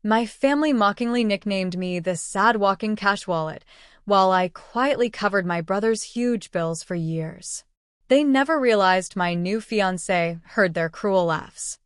My family mockingly nicknamed me the sad walking cash wallet, while I quietly covered my brother's huge bills for years. They never realized my new fiancé heard their cruel laughs.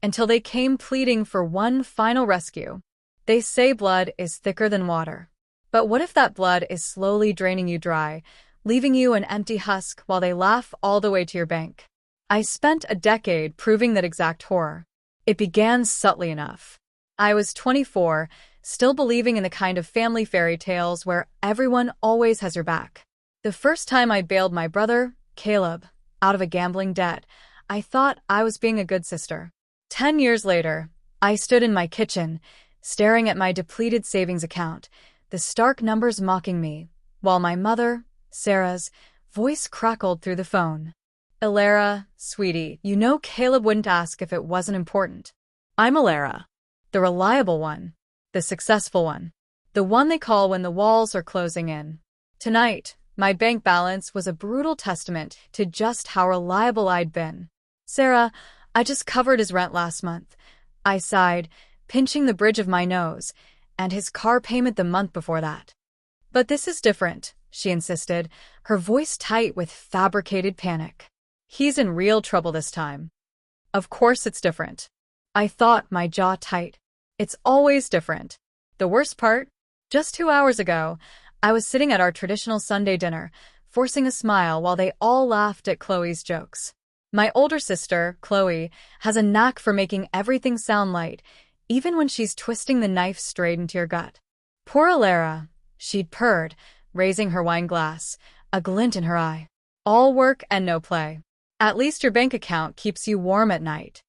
Until they came pleading for one final rescue. They say blood is thicker than water. But what if that blood is slowly draining you dry, leaving you an empty husk while they laugh all the way to your bank? I spent a decade proving that exact horror. It began subtly enough. I was 24, still believing in the kind of family fairy tales where everyone always has your back. The first time I bailed my brother, Caleb, out of a gambling debt, I thought I was being a good sister. 10 years later, I stood in my kitchen, staring at my depleted savings account, the stark numbers mocking me, while my mother, Sarah's, voice crackled through the phone. "Alara, sweetie, you know Caleb wouldn't ask if it wasn't important. I'm Alara. The reliable one. The successful one. The one they call when the walls are closing in." Tonight, my bank balance was a brutal testament to just how reliable I'd been. "Sarah, I just covered his rent last month," I sighed, pinching the bridge of my nose, "and his car payment the month before that." "But this is different," she insisted, her voice tight with fabricated panic. "He's in real trouble this time." "Of course it's different." I thought, my jaw tight. "It's always different." The worst part? Just 2 hours ago, I was sitting at our traditional Sunday dinner, forcing a smile while they all laughed at Chloe's jokes. My older sister, Chloe, has a knack for making everything sound light, even when she's twisting the knife straight into your gut. "Poor Alara," she'd purred, raising her wine glass, a glint in her eye. "All work and no play. At least your bank account keeps you warm at night."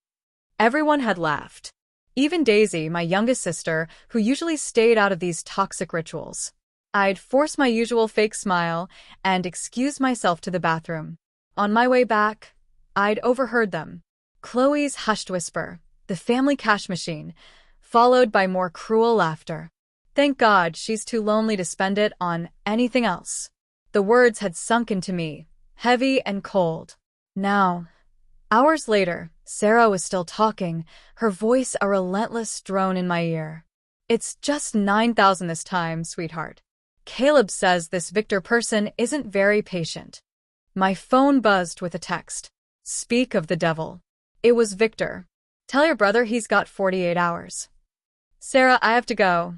Everyone had laughed. Even Daisy, my youngest sister, who usually stayed out of these toxic rituals. I'd force my usual fake smile and excuse myself to the bathroom. On my way back, I'd overheard them. Chloe's hushed whisper, "The family cash machine," followed by more cruel laughter. "Thank God she's too lonely to spend it on anything else." The words had sunk into me, heavy and cold. Now, hours later, Sarah was still talking, her voice a relentless drone in my ear. "It's just 9,000 this time, sweetheart. Caleb says this Victor person isn't very patient." My phone buzzed with a text. Speak of the devil. It was Victor. "Tell your brother he's got 48 hours. "Sarah, I have to go,"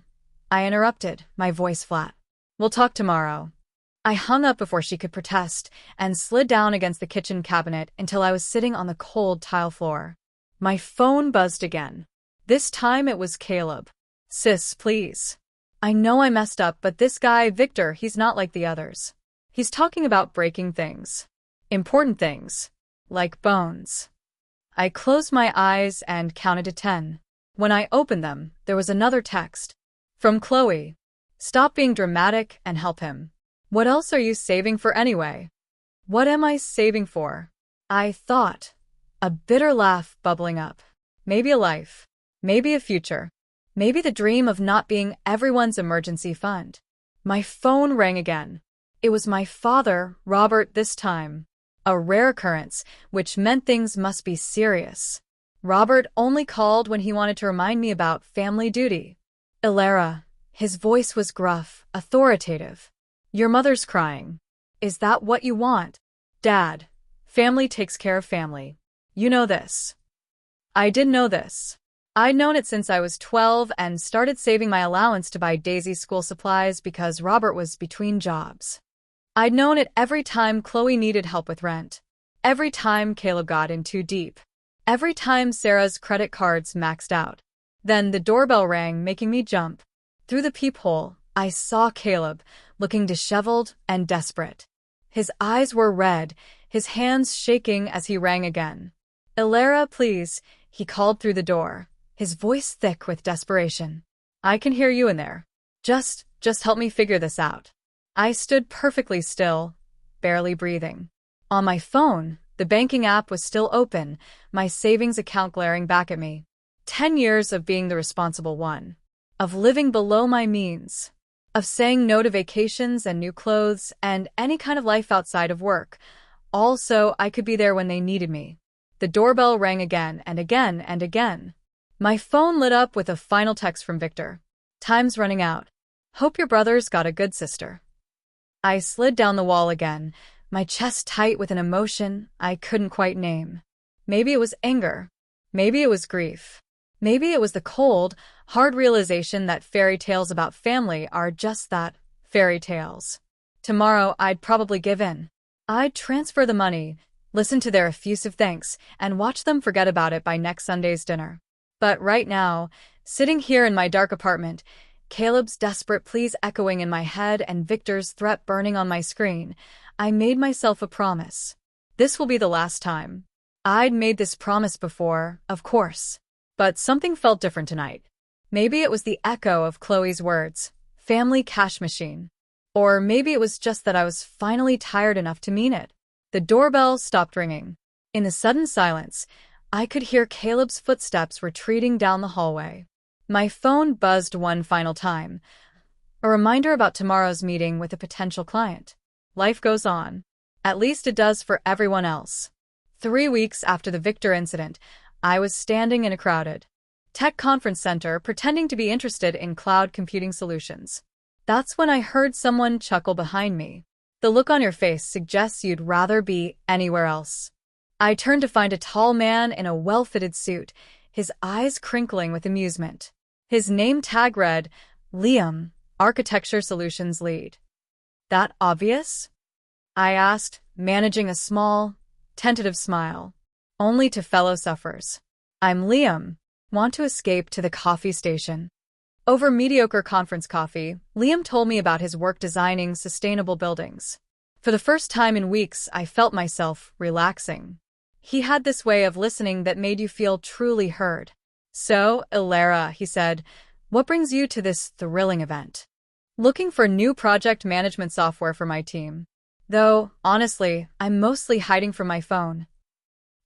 I interrupted, my voice flat. "We'll talk tomorrow." I hung up before she could protest and slid down against the kitchen cabinet until I was sitting on the cold tile floor. My phone buzzed again. This time it was Caleb. "Sis, please. I know I messed up, but this guy, Victor, he's not like the others. He's talking about breaking things. Important things. Like bones." I closed my eyes and counted to 10. When I opened them, there was another text. From Chloe. "Stop being dramatic and help him. What else are you saving for anyway?" What am I saving for? I thought. A bitter laugh bubbling up. Maybe a life. Maybe a future. Maybe the dream of not being everyone's emergency fund. My phone rang again. It was my father, Robert, this time. A rare occurrence, which meant things must be serious. Robert only called when he wanted to remind me about family duty. "Alara." His voice was gruff, authoritative. "Your mother's crying. Is that what you want?" "Dad, family takes care of family. You know this." I didn't know this. I'd known it since I was 12 and started saving my allowance to buy Daisy's school supplies because Robert was between jobs. I'd known it every time Chloe needed help with rent. Every time Caleb got in too deep. Every time Sarah's credit cards maxed out. Then the doorbell rang, making me jump. Through the peephole, I saw Caleb, looking disheveled and desperate. His eyes were red, his hands shaking as he rang again. "Alara, please," he called through the door, his voice thick with desperation. "I can hear you in there. Just help me figure this out." I stood perfectly still, barely breathing. On my phone, the banking app was still open, my savings account glaring back at me. 10 years of being the responsible one. Of living below my means. Of saying no to vacations and new clothes and any kind of life outside of work, all so I could be there when they needed me. The doorbell rang again and again and again. My phone lit up with a final text from Victor. Time's running out. Hope your brother's got a good sister. I slid down the wall again, my chest tight with an emotion I couldn't quite name. Maybe it was anger. Maybe it was grief. Maybe it was the cold, hard realization that fairy tales about family are just that, fairy tales. Tomorrow, I'd probably give in. I'd transfer the money, listen to their effusive thanks, and watch them forget about it by next Sunday's dinner. But right now, sitting here in my dark apartment, Caleb's desperate pleas echoing in my head and Victor's threat burning on my screen, I made myself a promise. This will be the last time. I'd made this promise before, of course. But something felt different tonight. Maybe it was the echo of Chloe's words, family cash machine. Or maybe it was just that I was finally tired enough to mean it. The doorbell stopped ringing. In the sudden silence, I could hear Caleb's footsteps retreating down the hallway. My phone buzzed one final time. A reminder about tomorrow's meeting with a potential client. Life goes on. At least it does for everyone else. 3 weeks after the Victor incident, I was standing in a crowded tech conference center pretending to be interested in cloud computing solutions. That's when I heard someone chuckle behind me. The look on your face suggests you'd rather be anywhere else. I turned to find a tall man in a well-fitted suit, his eyes crinkling with amusement. His name tag read, Liam, Architecture Solutions Lead. That obvious? I asked, managing a small, tentative smile. Only to fellow sufferers. I'm Liam. Want to escape to the coffee station. Over mediocre conference coffee, Liam told me about his work designing sustainable buildings. For the first time in weeks, I felt myself relaxing. He had this way of listening that made you feel truly heard. So, Ilera, he said, what brings you to this thrilling event? Looking for new project management software for my team. Though, honestly, I'm mostly hiding from my phone.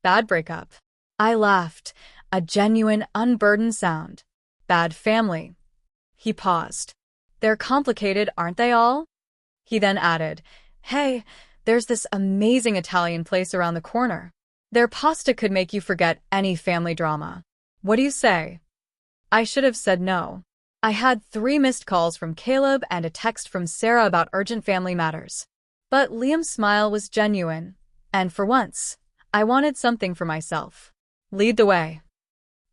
Bad breakup. I laughed, a genuine, unburdened sound. Bad family. He paused. They're complicated, aren't they all? He then added, hey, there's this amazing Italian place around the corner. Their pasta could make you forget any family drama. What do you say? I should have said no. I had 3 missed calls from Caleb and a text from Sarah about urgent family matters. But Liam's smile was genuine, and for once, I wanted something for myself. Lead the way.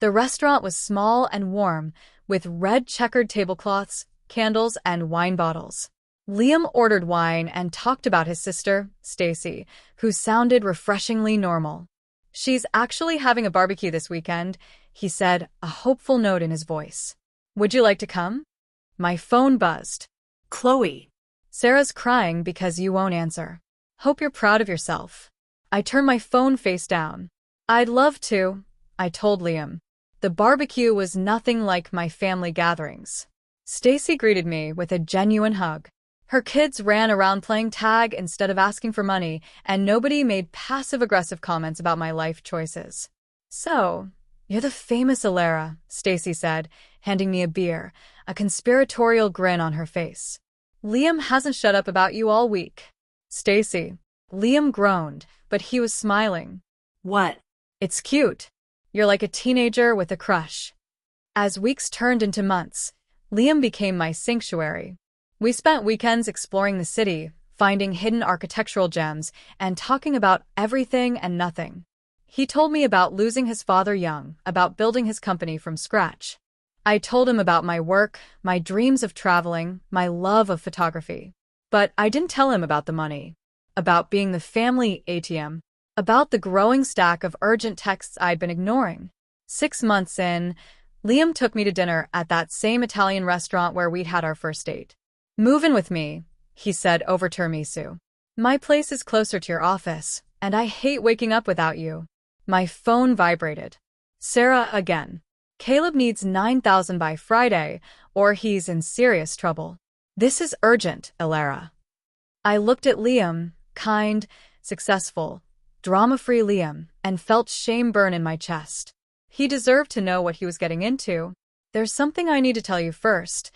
The restaurant was small and warm, with red checkered tablecloths, candles, and wine bottles. Liam ordered wine and talked about his sister, Stacy, who sounded refreshingly normal. She's actually having a barbecue this weekend, he said, a hopeful note in his voice. Would you like to come? My phone buzzed. Chloe. Sarah's crying because you won't answer. Hope you're proud of yourself. I turned my phone face down. I'd love to, I told Liam. The barbecue was nothing like my family gatherings. Stacy greeted me with a genuine hug. Her kids ran around playing tag instead of asking for money, and nobody made passive-aggressive comments about my life choices. So, you're the famous Ilera, Stacy said, handing me a beer, a conspiratorial grin on her face. Liam hasn't shut up about you all week. Stacy. Liam groaned, but he was smiling. What? It's cute. You're like a teenager with a crush. As weeks turned into months, Liam became my sanctuary. We spent weekends exploring the city, finding hidden architectural gems, and talking about everything and nothing. He told me about losing his father young, about building his company from scratch. I told him about my work, my dreams of traveling, my love of photography. But I didn't tell him about the money, about being the family ATM, about the growing stack of urgent texts I'd been ignoring. 6 months in, Liam took me to dinner at that same Italian restaurant where we'd had our first date. Move in with me, he said over tiramisu. My place is closer to your office, and I hate waking up without you. My phone vibrated. Sarah again. Caleb needs $9,000 by Friday, or he's in serious trouble. This is urgent, Ilera. I looked at Liam, kind, successful, drama-free Liam, and felt shame burn in my chest. He deserved to know what he was getting into. There's something I need to tell you first.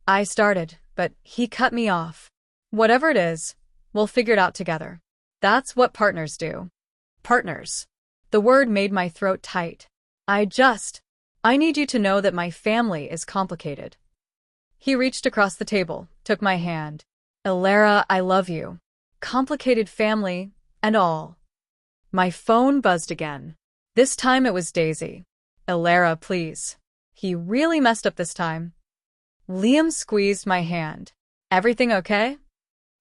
I started, but he cut me off. Whatever it is, we'll figure it out together. That's what partners do. Partners. The word made my throat tight. I need you to know that my family is complicated. He reached across the table, took my hand. Elara, I love you. Complicated family, and all. My phone buzzed again. This time it was Daisy. Elara, please. He really messed up this time. Liam squeezed my hand. Everything okay?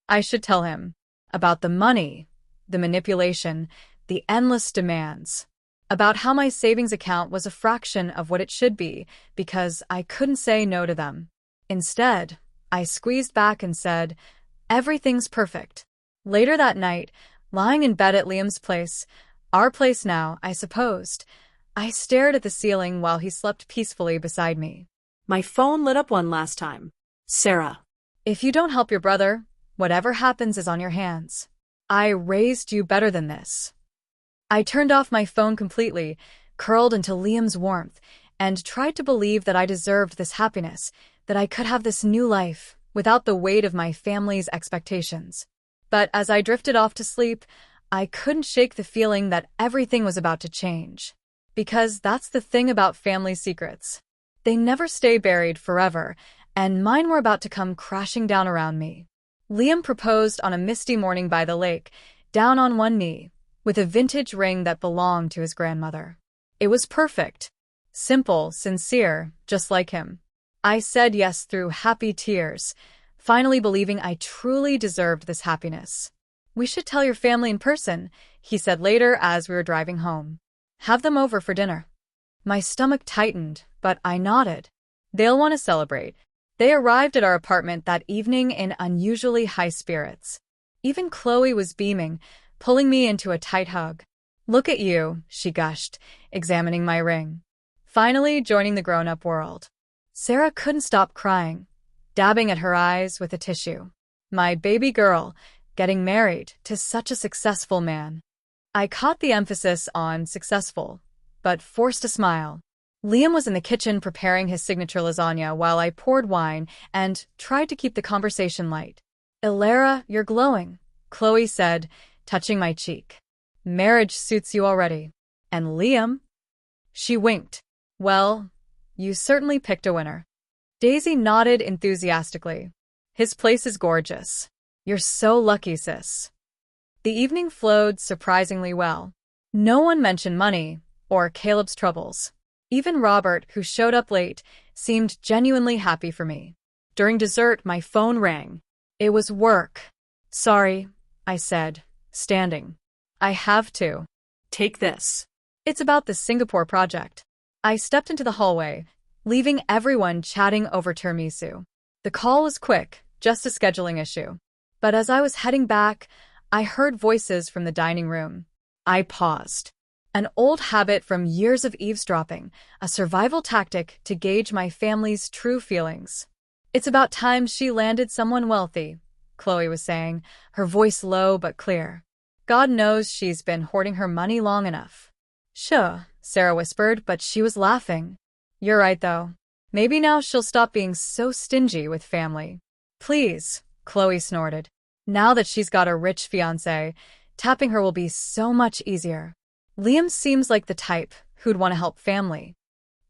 I should tell him. About the money, the manipulation, the endless demands. About how my savings account was a fraction of what it should be because I couldn't say no to them. Instead, I squeezed back and said, everything's perfect. Later that night, lying in bed at Liam's place, our place now, I supposed, I stared at the ceiling while he slept peacefully beside me. My phone lit up one last time. Sarah. If you don't help your brother, whatever happens is on your hands. I raised you better than this. I turned off my phone completely, curled into Liam's warmth, and tried to believe that I deserved this happiness, that I could have this new life without the weight of my family's expectations. But as I drifted off to sleep, I couldn't shake the feeling that everything was about to change. Because that's the thing about family secrets. They never stay buried forever, and mine were about to come crashing down around me. Liam proposed on a misty morning by the lake, down on one knee, with a vintage ring that belonged to his grandmother. It was perfect. Simple, sincere, just like him. I said yes through happy tears, finally believing I truly deserved this happiness. We should tell your family in person, he said later as we were driving home. Have them over for dinner. My stomach tightened, but I nodded. They'll want to celebrate. They arrived at our apartment that evening in unusually high spirits. Even Chloe was beaming, pulling me into a tight hug. Look at you, she gushed, examining my ring. Finally joining the grown-up world. Sarah couldn't stop crying, dabbing at her eyes with a tissue. My baby girl, getting married to such a successful man. I caught the emphasis on successful, but forced a smile. Liam was in the kitchen preparing his signature lasagna while I poured wine and tried to keep the conversation light. Elara, you're glowing, Chloe said, touching my cheek. Marriage suits you already. And Liam? She winked. Well, you certainly picked a winner. Daisy nodded enthusiastically. His place is gorgeous. You're so lucky, sis. The evening flowed surprisingly well. No one mentioned money or Caleb's troubles. Even Robert, who showed up late, seemed genuinely happy for me. During dessert, my phone rang. It was work. Sorry, I said, standing. I have to. Take this. It's about the Singapore project. I stepped into the hallway, leaving everyone chatting over tiramisu. The call was quick, just a scheduling issue. But as I was heading back, I heard voices from the dining room. I paused. An old habit from years of eavesdropping, a survival tactic to gauge my family's true feelings. It's about time she landed someone wealthy, Chloe was saying, her voice low but clear. God knows she's been hoarding her money long enough. Sure, Sarah whispered, but she was laughing. You're right, though. Maybe now she'll stop being so stingy with family. Please, Chloe snorted. Now that she's got a rich fiancé, tapping her will be so much easier. Liam seems like the type who'd want to help family.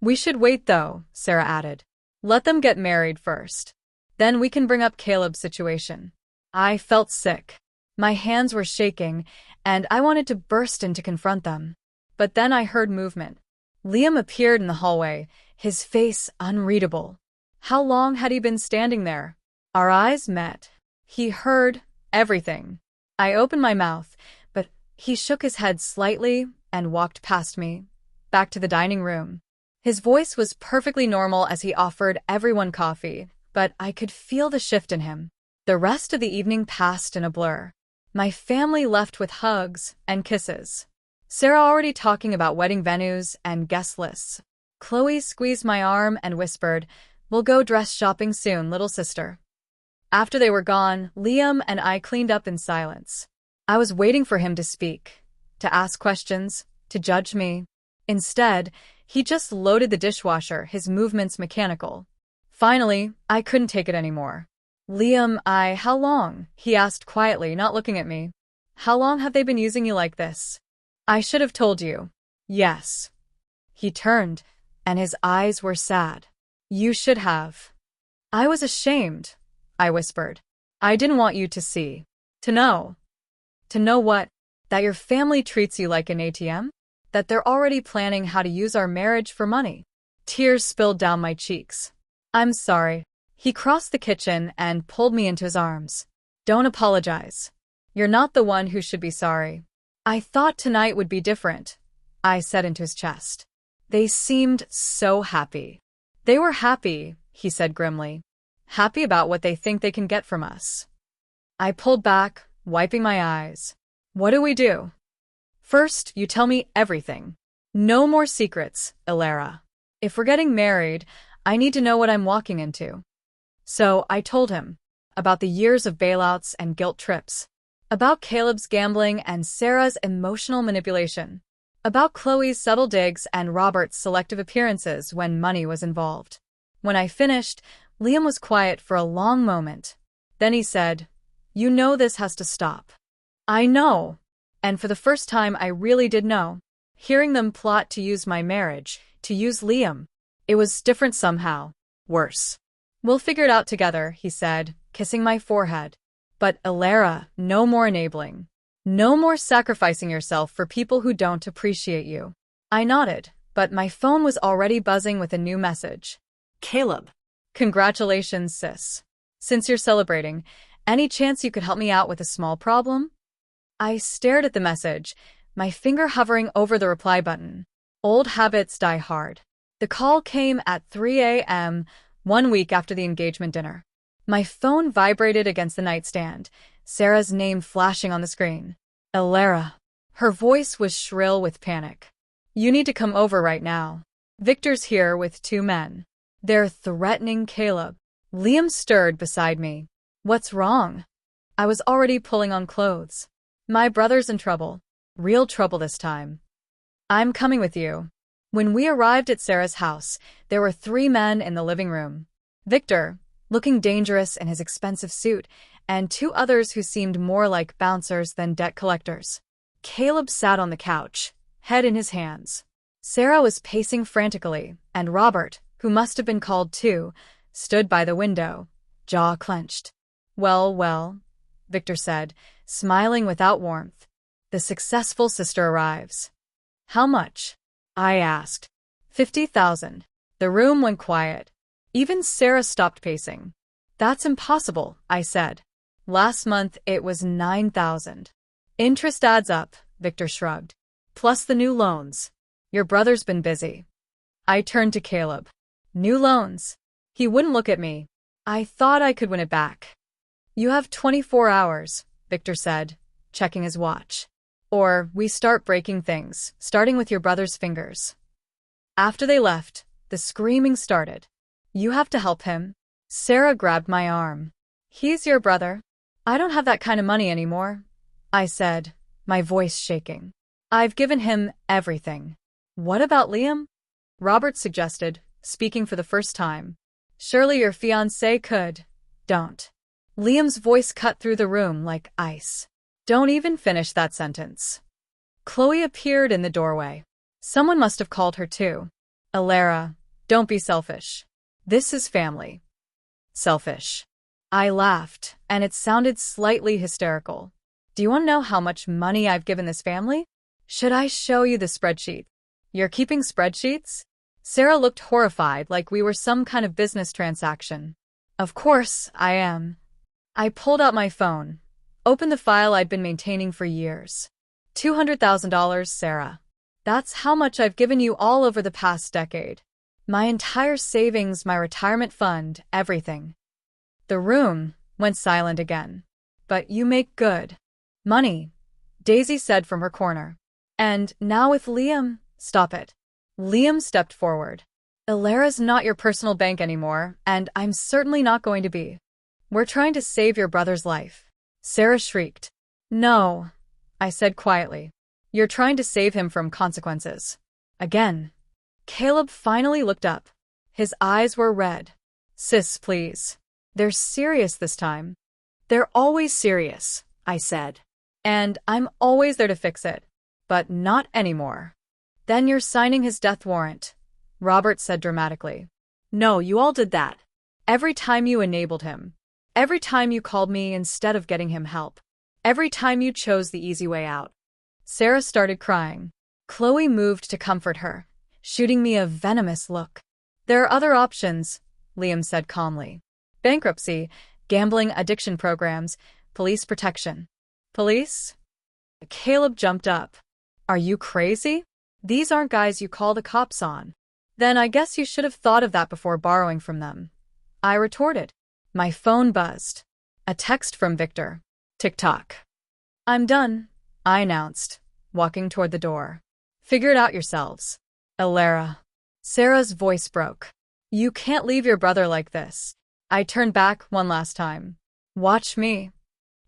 We should wait, though, Sarah added. Let them get married first. Then we can bring up Caleb's situation. I felt sick. My hands were shaking, and I wanted to burst in to confront them. But then I heard movement. Liam appeared in the hallway, his face unreadable. How long had he been standing there? Our eyes met. He heard everything. I opened my mouth, but he shook his head slightly and walked past me, back to the dining room. His voice was perfectly normal as he offered everyone coffee, but I could feel the shift in him. The rest of the evening passed in a blur. My family left with hugs and kisses. Sarah already talking about wedding venues and guest lists. Chloe squeezed my arm and whispered, "We'll go dress shopping soon, little sister." After they were gone, Liam and I cleaned up in silence. I was waiting for him to speak, to ask questions, to judge me. Instead, he just loaded the dishwasher, his movements mechanical. Finally, I couldn't take it anymore. Liam, how long? He asked quietly, not looking at me. How long have they been using you like this? I should have told you. Yes. He turned, and his eyes were sad. You should have. I was ashamed, I whispered. I didn't want you to see. To know. To know what? That your family treats you like an ATM? That they're already planning how to use our marriage for money. Tears spilled down my cheeks. I'm sorry. He crossed the kitchen and pulled me into his arms. Don't apologize. You're not the one who should be sorry. I thought tonight would be different, I said into his chest. They seemed so happy. They were happy, he said grimly. Happy about what they think they can get from us. I pulled back, wiping my eyes. What do we do? First, you tell me everything. No more secrets, Ilara. If we're getting married, I need to know what I'm walking into. So I told him about the years of bailouts and guilt trips, about Caleb's gambling and Sarah's emotional manipulation, about Chloe's subtle digs and Robert's selective appearances when money was involved. When I finished, Liam was quiet for a long moment. Then he said, You know this has to stop. I know. And for the first time I really did know. Hearing them plot to use my marriage, to use Liam. It was different somehow. Worse. We'll figure it out together, he said, kissing my forehead. But Ilara, no more enabling. No more sacrificing yourself for people who don't appreciate you. I nodded, but my phone was already buzzing with a new message. Caleb. Congratulations, sis. Since you're celebrating, any chance you could help me out with a small problem? I stared at the message, my finger hovering over the reply button. Old habits die hard. The call came at 3 a.m., 1 week after the engagement dinner. My phone vibrated against the nightstand, Sarah's name flashing on the screen. Ilara. Her voice was shrill with panic. You need to come over right now. Victor's here with 2 men. They're threatening Caleb. Liam stirred beside me. What's wrong? I was already pulling on clothes. My brother's in trouble. Real trouble this time. I'm coming with you. When we arrived at Sarah's house, there were 3 men in the living room. Victor, looking dangerous in his expensive suit, and 2 others who seemed more like bouncers than debt collectors. Caleb sat on the couch, head in his hands. Sarah was pacing frantically, and Robert, who must have been called too, stood by the window, jaw clenched. Well, Victor said, smiling without warmth. The successful sister arrives. How much? I asked. 50,000. The room went quiet. Even Sarah stopped pacing. That's impossible, I said. Last month it was 9,000. Interest adds up, Victor shrugged. Plus the new loans. Your brother's been busy. I turned to Caleb. New loans. He wouldn't look at me. I thought I could win it back. You have 24 hours, Victor said, checking his watch. Or we start breaking things, starting with your brother's fingers. After they left, the screaming started. You have to help him. Sarah grabbed my arm. He's your brother. I don't have that kind of money anymore, I said, my voice shaking. I've given him everything. What about Liam? Robert suggested, speaking for the first time. Surely your fiancé could. Don't. Liam's voice cut through the room like ice. Don't even finish that sentence. Chloe appeared in the doorway. Someone must have called her too. Ilara, don't be selfish. This is family. Selfish. I laughed, and it sounded slightly hysterical. Do you want to know how much money I've given this family? Should I show you the spreadsheet? You're keeping spreadsheets? Sarah looked horrified, like we were some kind of business transaction. Of course, I am. I pulled out my phone, opened the file I'd been maintaining for years. $200,000, Sarah. That's how much I've given you all over the past decade. My entire savings, my retirement fund, everything. The room went silent again. But you make good money, Daisy said from her corner. And now with Liam, stop it. Liam stepped forward. Ilara's not your personal bank anymore, and I'm certainly not going to be. We're trying to save your brother's life. Sarah shrieked. No, I said quietly. You're trying to save him from consequences. Again. Caleb finally looked up. His eyes were red. Sis, please. They're serious this time. They're always serious, I said. And I'm always there to fix it. But not anymore. Then you're signing his death warrant. Robert said dramatically. No, you all did that. Every time you enabled him. Every time you called me instead of getting him help. Every time you chose the easy way out. Sarah started crying. Chloe moved to comfort her, shooting me a venomous look. There are other options, Liam said calmly. Bankruptcy, gambling addiction programs, police protection. Police? Caleb jumped up. Are you crazy? These aren't guys you call the cops on. Then I guess you should have thought of that before borrowing from them. I retorted. My phone buzzed. A text from Victor. Tick-tock. I'm done, I announced, walking toward the door. Figure it out yourselves. Alara. Sarah's voice broke. You can't leave your brother like this. I turned back one last time. Watch me.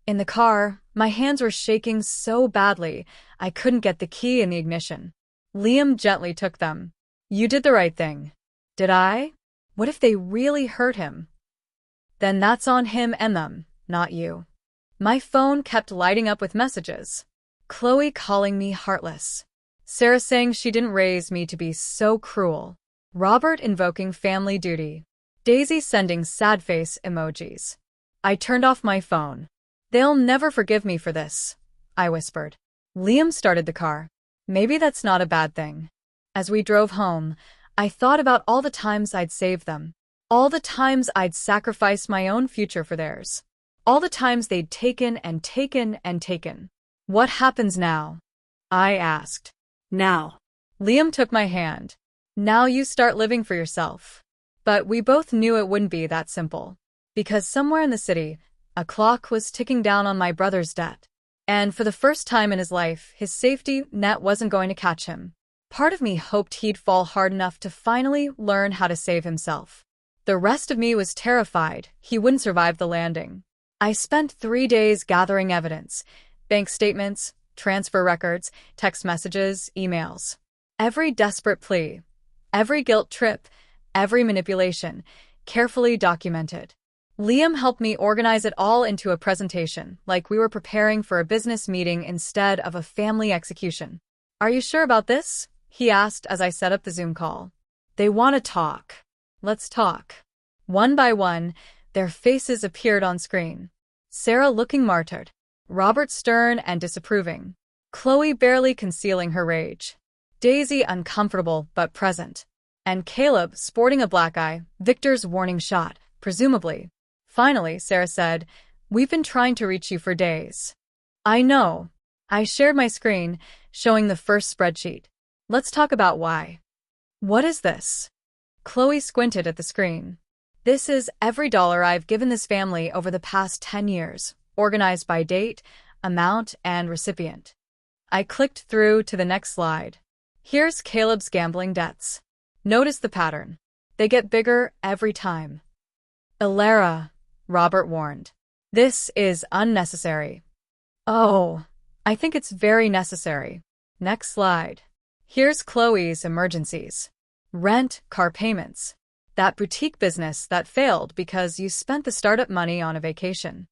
In the car, my hands were shaking so badly I couldn't get the key in the ignition. Liam gently took them. You did the right thing. Did I? What if they really hurt him? Then that's on him and them, not you. My phone kept lighting up with messages. Chloe calling me heartless. Sarah saying she didn't raise me to be so cruel. Robert invoking family duty. Daisy sending sad face emojis. I turned off my phone. They'll never forgive me for this, I whispered. Liam started the car. Maybe that's not a bad thing. As we drove home, I thought about all the times I'd saved them. All the times I'd sacrificed my own future for theirs. All the times they'd taken and taken and taken. What happens now? I asked. Now. Liam took my hand. Now you start living for yourself. But we both knew it wouldn't be that simple. Because somewhere in the city, a clock was ticking down on my brother's debt. And for the first time in his life, his safety net wasn't going to catch him. Part of me hoped he'd fall hard enough to finally learn how to save himself. The rest of me was terrified he wouldn't survive the landing. I spent 3 days gathering evidence, bank statements, transfer records, text messages, emails. Every desperate plea, every guilt trip, every manipulation, carefully documented. Liam helped me organize it all into a presentation, like we were preparing for a business meeting instead of a family execution. Are you sure about this? He asked as I set up the Zoom call. They want to talk. Let's talk. One by one, their faces appeared on screen. Sarah looking martyred. Robert stern and disapproving. Chloe barely concealing her rage. Daisy uncomfortable but present. And Caleb sporting a black eye, Victor's warning shot, presumably. Finally, Sarah said, We've been trying to reach you for days. I know. I shared my screen, showing the first spreadsheet. Let's talk about why. What is this? Chloe squinted at the screen. This is every dollar I've given this family over the past 10 years, organized by date, amount, and recipient. I clicked through to the next slide. Here's Caleb's gambling debts. Notice the pattern. They get bigger every time. Alara, Robert warned. This is unnecessary. Oh, I think it's very necessary. Next slide. Here's Chloe's emergencies. Rent, car payments. That boutique business that failed because you spent the startup money on a vacation.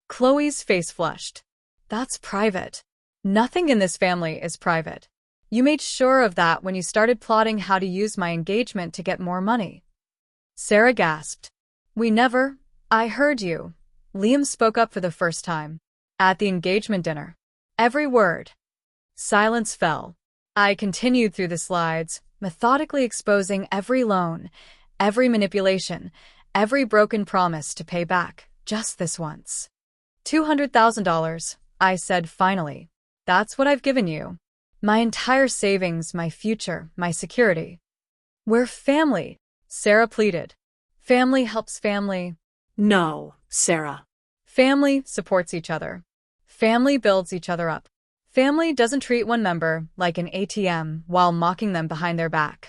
Chloe's face flushed. That's private. Nothing in this family is private. You made sure of that when you started plotting how to use my engagement to get more money. Sarah gasped. We never. I heard you. Liam spoke up for the first time. At the engagement dinner. Every word. Silence fell. I continued through the slides, methodically exposing every loan, every manipulation, every broken promise to pay back, just this once. $200,000, I said finally. That's what I've given you. My entire savings, my future, my security. We're family, Sarah pleaded. Family helps family. No, Sarah. Family supports each other. Family builds each other up. Family doesn't treat one member like an ATM while mocking them behind their back.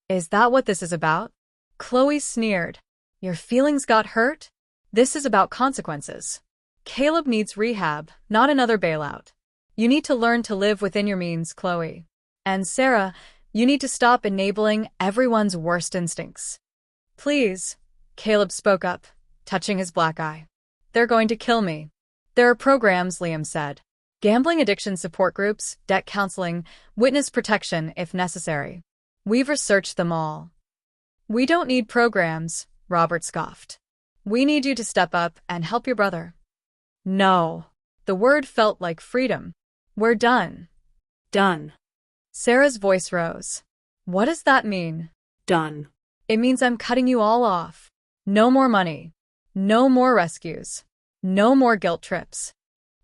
Is that what this is about? Chloe sneered. Your feelings got hurt? This is about consequences. Caleb needs rehab, not another bailout. You need to learn to live within your means, Chloe. And Sarah, you need to stop enabling everyone's worst instincts. Please, Caleb spoke up, touching his black eye. They're going to kill me. There are programs, Liam said. Gambling addiction support groups, debt counseling, witness protection if necessary. We've researched them all. We don't need programs, Robert scoffed. We need you to step up and help your brother. No. The word felt like freedom. We're done. Done. Sarah's voice rose. What does that mean? Done. It means I'm cutting you all off. No more money. No more rescues. No more guilt trips.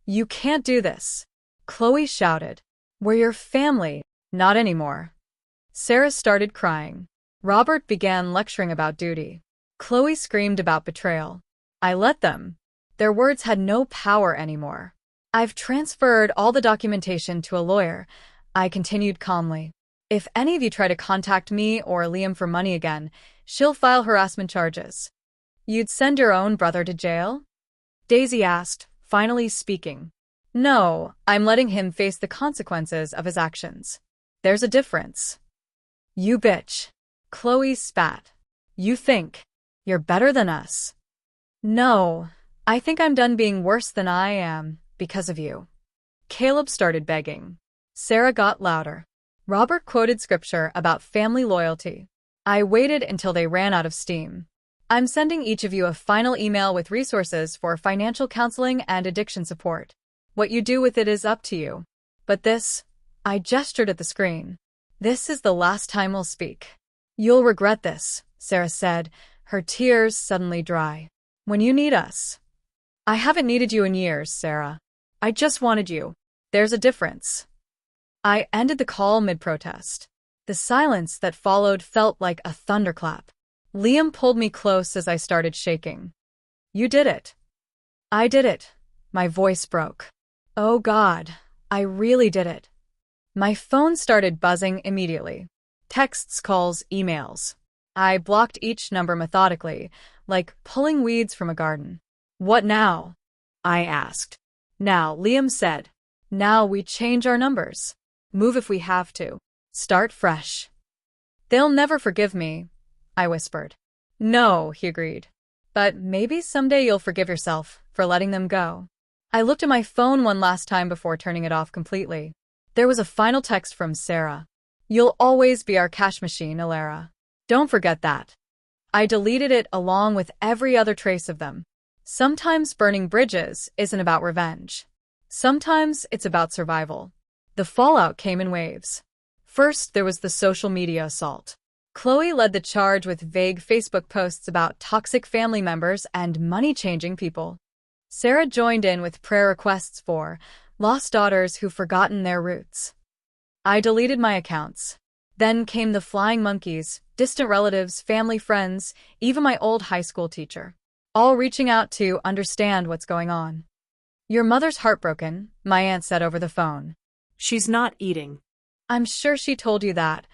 You can't do this. Chloe shouted. We're your family. Not anymore. Sarah started crying. Robert began lecturing about duty. Chloe screamed about betrayal. I let them. Their words had no power anymore. I've transferred all the documentation to a lawyer, I continued calmly. If any of you try to contact me or Liam for money again, she'll file harassment charges. You'd send your own brother to jail? Daisy asked, finally speaking. No, I'm letting him face the consequences of his actions. There's a difference. You bitch. Chloe spat. You think you're better than us? No, I think I'm done being worse than I am because of you. Caleb started begging. Sarah got louder. Robert quoted scripture about family loyalty. I waited until they ran out of steam. I'm sending each of you a final email with resources for financial counseling and addiction support. What you do with it is up to you. But this, I gestured at the screen. This is the last time we'll speak. You'll regret this, Sarah said, her tears suddenly dry. When you need us. I haven't needed you in years, Sarah. I just wanted you. There's a difference. I ended the call mid-protest. The silence that followed felt like a thunderclap. Liam pulled me close as I started shaking. You did it. I did it. My voice broke. Oh God, I really did it. My phone started buzzing immediately. Texts, calls, emails. I blocked each number methodically, like pulling weeds from a garden. What now? I asked. Now, Liam said. Now we change our numbers. Move if we have to. Start fresh. They'll never forgive me, I whispered. No, he agreed. But maybe someday you'll forgive yourself for letting them go. I looked at my phone one last time before turning it off completely. There was a final text from Sarah. You'll always be our cash machine, Alara. Don't forget that. I deleted it along with every other trace of them. Sometimes burning bridges isn't about revenge. Sometimes it's about survival. The fallout came in waves. First, there was the social media assault. Chloe led the charge with vague Facebook posts about toxic family members and money-changing people. Sarah joined in with prayer requests for lost daughters who've forgotten their roots. I deleted my accounts. Then came the flying monkeys, distant relatives, family friends, even my old high school teacher. All reaching out to understand what's going on. Your mother's heartbroken, my aunt said over the phone. She's not eating. I'm sure she told you that.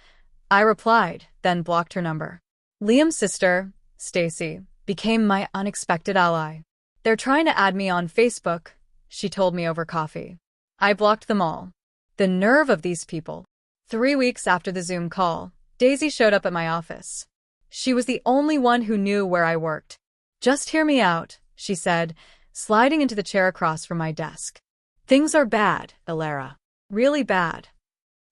I replied, then blocked her number. Liam's sister, Stacy, became my unexpected ally. They're trying to add me on Facebook, she told me over coffee. I blocked them all. The nerve of these people. 3 weeks after the Zoom call, Daisy showed up at my office. She was the only one who knew where I worked. Just hear me out, she said, sliding into the chair across from my desk. Things are bad, Alara. Really bad.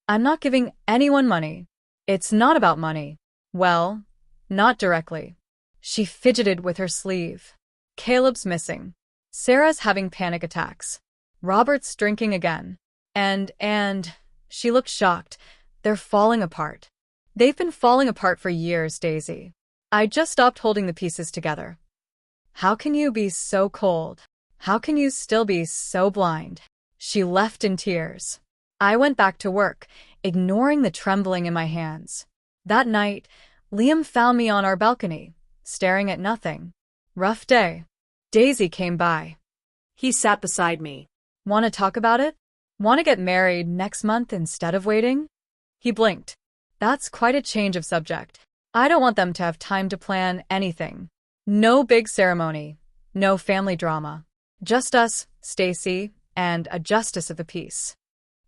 I'm not giving anyone money. It's not about money. Well, not directly. She fidgeted with her sleeve. Caleb's missing. Sarah's having panic attacks. Robert's drinking again. And, she looked shocked. They're falling apart. They've been falling apart for years, Daisy. I just stopped holding the pieces together. How can you be so cold? How can you still be so blind? She left in tears. I went back to work, ignoring the trembling in my hands. That night, Liam found me on our balcony, staring at nothing. Rough day. Daisy came by. He sat beside me. Want to talk about it? Want to get married next month instead of waiting? He blinked. That's quite a change of subject. I don't want them to have time to plan anything. No big ceremony. No family drama. Just us, Stacy, and a justice of the peace.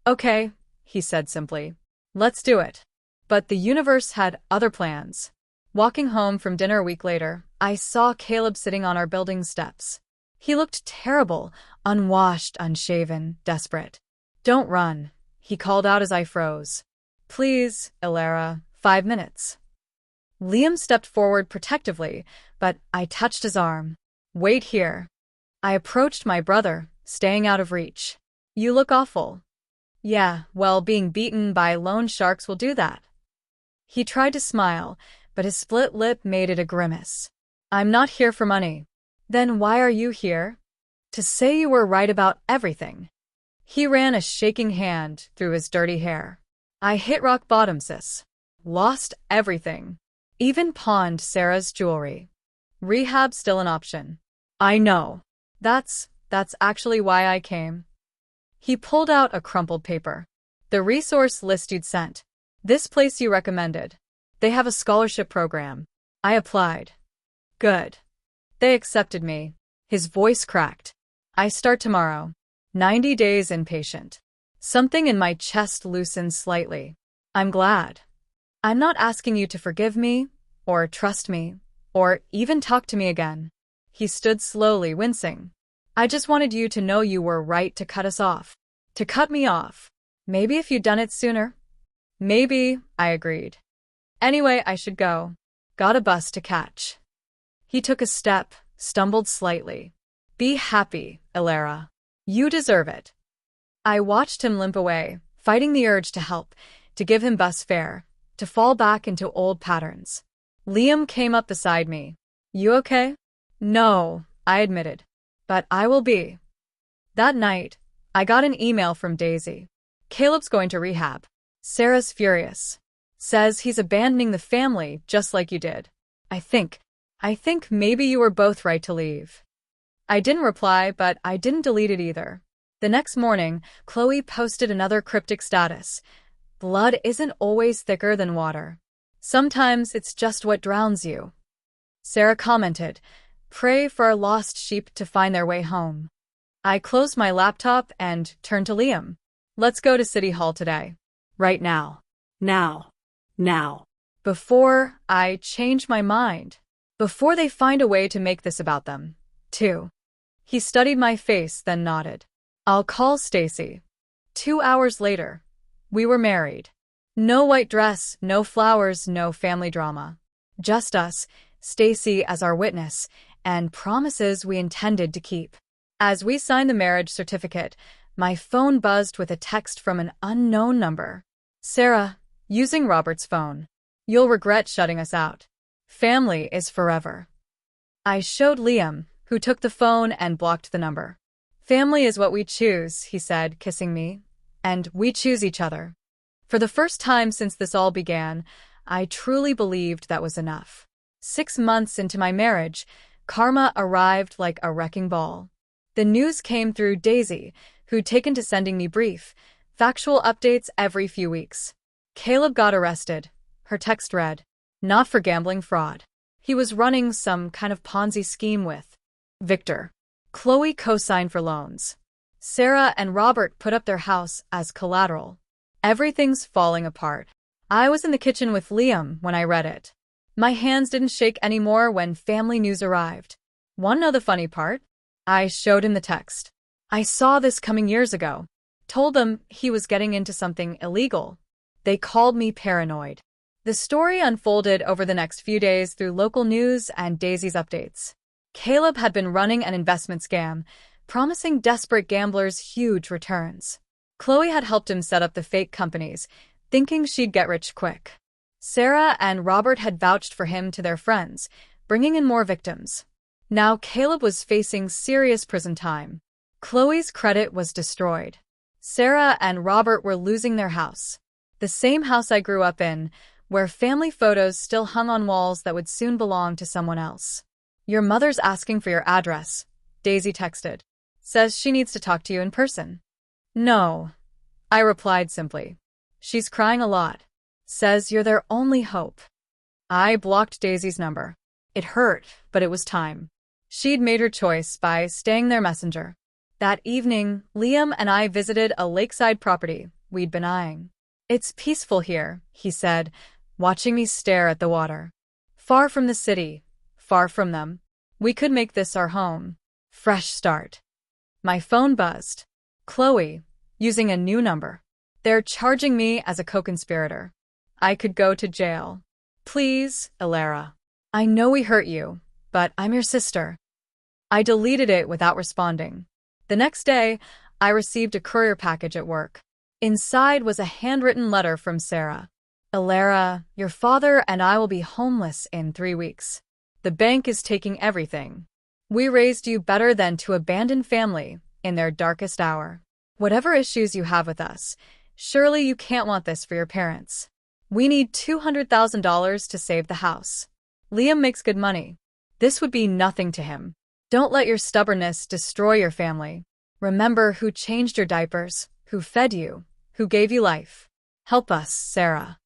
Okay, he said simply. Let's do it. But the universe had other plans. Walking home from dinner a week later, I saw Caleb sitting on our building steps. He looked terrible, unwashed, unshaven, desperate. Don't run, he called out as I froze. Please, Alara, 5 minutes. Liam stepped forward protectively, but I touched his arm. Wait here. I approached my brother, staying out of reach. You look awful. Yeah, well, being beaten by loan sharks will do that. He tried to smile, but his split lip made it a grimace. I'm not here for money. Then why are you here? To say you were right about everything. He ran a shaking hand through his dirty hair. I hit rock bottom, sis. Lost everything. Even pawned Sarah's jewelry. Rehab's still an option. I know. That's actually why I came. He pulled out a crumpled paper. The resource list you'd sent. This place you recommended. They have a scholarship program. I applied. Good. They accepted me. His voice cracked. I start tomorrow. 90 days inpatient. Something in my chest loosened slightly. I'm glad. I'm not asking you to forgive me, or trust me, or even talk to me again. He stood slowly, wincing. I just wanted you to know you were right to cut us off. To cut me off. Maybe if you'd done it sooner. Maybe, I agreed. Anyway, I should go. Got a bus to catch. He took a step, stumbled slightly. Be happy, Ilara. You deserve it. I watched him limp away, fighting the urge to help, to give him bus fare, to fall back into old patterns. Liam came up beside me. You okay? No, I admitted. But I will be. That night, I got an email from Daisy. Caleb's going to rehab. Sarah's furious. Says he's abandoning the family just like you did. I think maybe you were both right to leave. I didn't reply, but I didn't delete it either. The next morning, Chloe posted another cryptic status. Blood isn't always thicker than water. Sometimes it's just what drowns you. Sarah commented, pray for our lost sheep to find their way home. I closed my laptop and turned to Liam. Let's go to City Hall today. Right now. Now. Before I change my mind. Before they find a way to make this about them, too. He studied my face, then nodded. I'll call Stacy. 2 hours later, we were married. No white dress, no flowers, no family drama. Just us, Stacy as our witness, and promises we intended to keep. As we signed the marriage certificate, my phone buzzed with a text from an unknown number. Sarah, using Robert's phone. You'll regret shutting us out. Family is forever. I showed Liam, who took the phone and blocked the number. Family is what we choose, he said, kissing me. And we choose each other. For the first time since this all began, I truly believed that was enough. 6 months into my marriage, karma arrived like a wrecking ball. The news came through Daisy, who'd taken to sending me brief, factual updates every few weeks. Caleb got arrested. Her text read, not for gambling fraud. He was running some kind of Ponzi scheme with Victor. Chloe co-signed for loans. Sarah and Robert put up their house as collateral. Everything's falling apart. I was in the kitchen with Liam when I read it. My hands didn't shake anymore when family news arrived. Want to know the funny part? I showed him the text. I saw this coming years ago. Told them he was getting into something illegal. They called me paranoid. The story unfolded over the next few days through local news and Daisy's updates. Caleb had been running an investment scam, promising desperate gamblers huge returns. Chloe had helped him set up the fake companies, thinking she'd get rich quick. Sarah and Robert had vouched for him to their friends, bringing in more victims. Now Caleb was facing serious prison time. Chloe's credit was destroyed. Sarah and Robert were losing their house. The same house I grew up in, where family photos still hung on walls that would soon belong to someone else. Your mother's asking for your address, Daisy texted. Says she needs to talk to you in person. No, I replied simply. She's crying a lot. Says you're their only hope. I blocked Daisy's number. It hurt, but it was time. She'd made her choice by staying their messenger. That evening, Liam and I visited a lakeside property we'd been eyeing. It's peaceful here, he said, watching me stare at the water. Far from the city, far from them. We could make this our home. Fresh start. My phone buzzed. Chloe, using a new number. They're charging me as a co-conspirator. I could go to jail. Please, Alara. I know we hurt you, but I'm your sister. I deleted it without responding. The next day, I received a courier package at work. Inside was a handwritten letter from Sarah. Alara, your father and I will be homeless in 3 weeks. The bank is taking everything. We raised you better than to abandon family in their darkest hour. Whatever issues you have with us, surely you can't want this for your parents. We need $200,000 to save the house. Liam makes good money. This would be nothing to him. Don't let your stubbornness destroy your family. Remember who changed your diapers, who fed you, who gave you life. Help us, Sarah.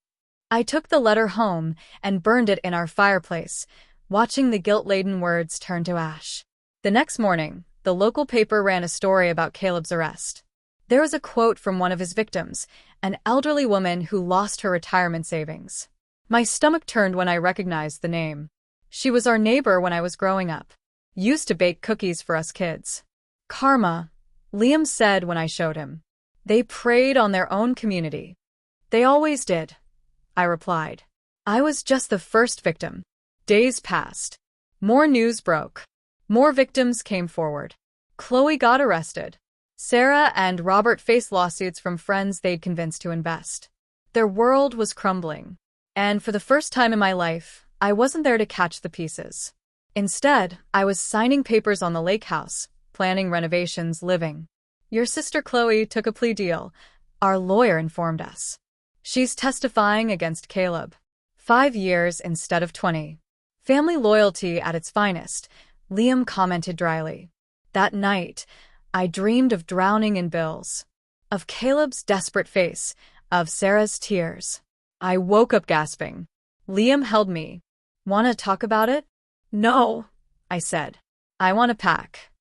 I took the letter home and burned it in our fireplace, watching the guilt-laden words turn to ash. The next morning, the local paper ran a story about Caleb's arrest. There was a quote from one of his victims, an elderly woman who lost her retirement savings. My stomach turned when I recognized the name. She was our neighbor when I was growing up. Used to bake cookies for us kids. Karma, Liam said when I showed him. They preyed on their own community. They always did, I replied. I was just the first victim. Days passed. More news broke. More victims came forward. Chloe got arrested. Sarah and Robert faced lawsuits from friends they'd convinced to invest. Their world was crumbling. And for the first time in my life, I wasn't there to catch the pieces. Instead, I was signing papers on the lake house, planning renovations, living. Your sister Chloe took a plea deal, our lawyer informed us. She's testifying against Caleb. 5 years instead of 20. Family loyalty at its finest, Liam commented dryly. That night, I dreamed of drowning in bills. Of Caleb's desperate face, of Sarah's tears. I woke up gasping. Liam held me. "Wanna talk about it?" "No," I said. "I want to pack."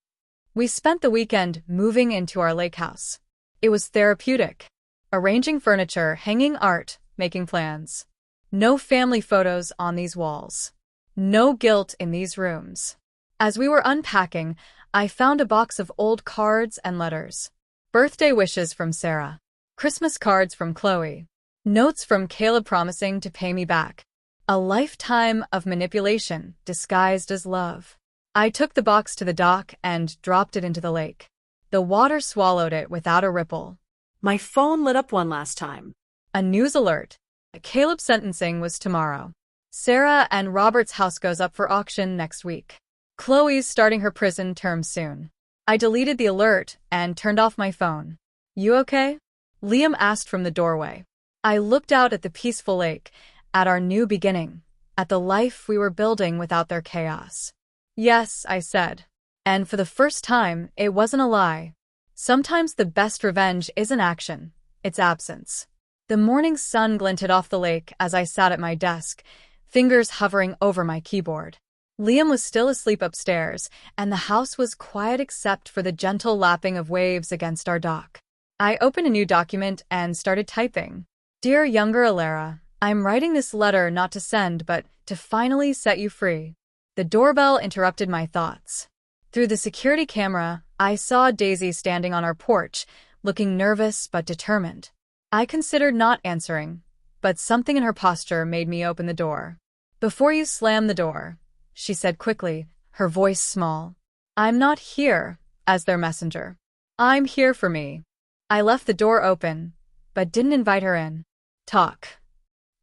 We spent the weekend moving into our lake house. It was therapeutic. Arranging furniture, hanging art, making plans. No family photos on these walls. No guilt in these rooms. As we were unpacking, I found a box of old cards and letters. Birthday wishes from Sarah. Christmas cards from Chloe. Notes from Caleb promising to pay me back. A lifetime of manipulation disguised as love. I took the box to the dock and dropped it into the lake. The water swallowed it without a ripple. My phone lit up one last time. A news alert. Caleb's sentencing was tomorrow. Sarah and Robert's house goes up for auction next week. Chloe's starting her prison term soon. I deleted the alert and turned off my phone. "You okay?" Liam asked from the doorway. I looked out at the peaceful lake, at our new beginning, at the life we were building without their chaos. "Yes," I said. And for the first time, it wasn't a lie. Sometimes the best revenge isn't action, it's absence. The morning sun glinted off the lake as I sat at my desk, fingers hovering over my keyboard. Liam was still asleep upstairs, and the house was quiet except for the gentle lapping of waves against our dock. I opened a new document and started typing. "Dear younger Alara, I'm writing this letter not to send but to finally set you free." The doorbell interrupted my thoughts. Through the security camera, I saw Daisy standing on our porch, looking nervous but determined. I considered not answering, but something in her posture made me open the door. "Before you slam the door," she said quickly, her voice small, "I'm not here as their messenger. I'm here for me." I left the door open, but didn't invite her in. Talk.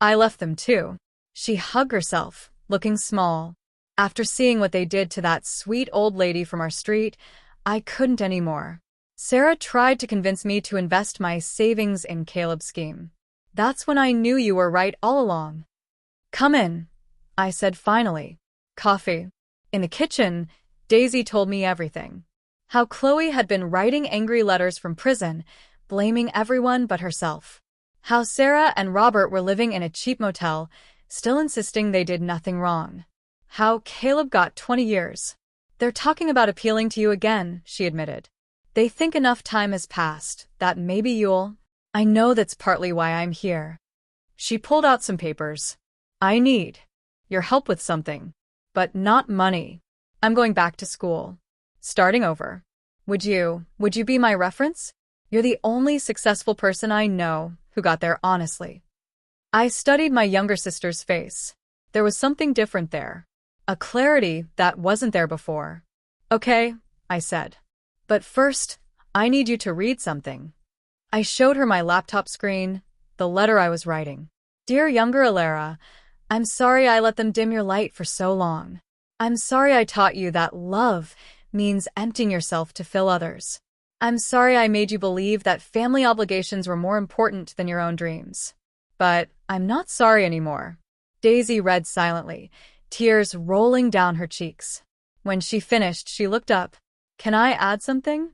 I left them too. She hugged herself, looking small. After seeing what they did to that sweet old lady from our street, I couldn't anymore. Sarah tried to convince me to invest my savings in Caleb's scheme. "That's when I knew you were right all along." "Come in," I said finally. "Coffee." In the kitchen, Daisy told me everything. How Chloe had been writing angry letters from prison, blaming everyone but herself. How Sarah and Robert were living in a cheap motel, still insisting they did nothing wrong. How Caleb got 20 years. "They're talking about appealing to you again," she admitted. "They think enough time has passed, that maybe you'll—" "I know that's partly why I'm here." She pulled out some papers. "I need your help with something. But not money. I'm going back to school. Starting over. Would you be my reference? You're the only successful person I know who got there honestly." I studied my younger sister's face. There was something different there. A clarity that wasn't there before. Okay, I said. But first, I need you to read something. I showed her my laptop screen, the letter I was writing. Dear younger Alara, I'm sorry I let them dim your light for so long. I'm sorry I taught you that love means emptying yourself to fill others. I'm sorry I made you believe that family obligations were more important than your own dreams. But I'm not sorry anymore. Daisy read silently, tears rolling down her cheeks. When she finished, she looked up. Can I add something?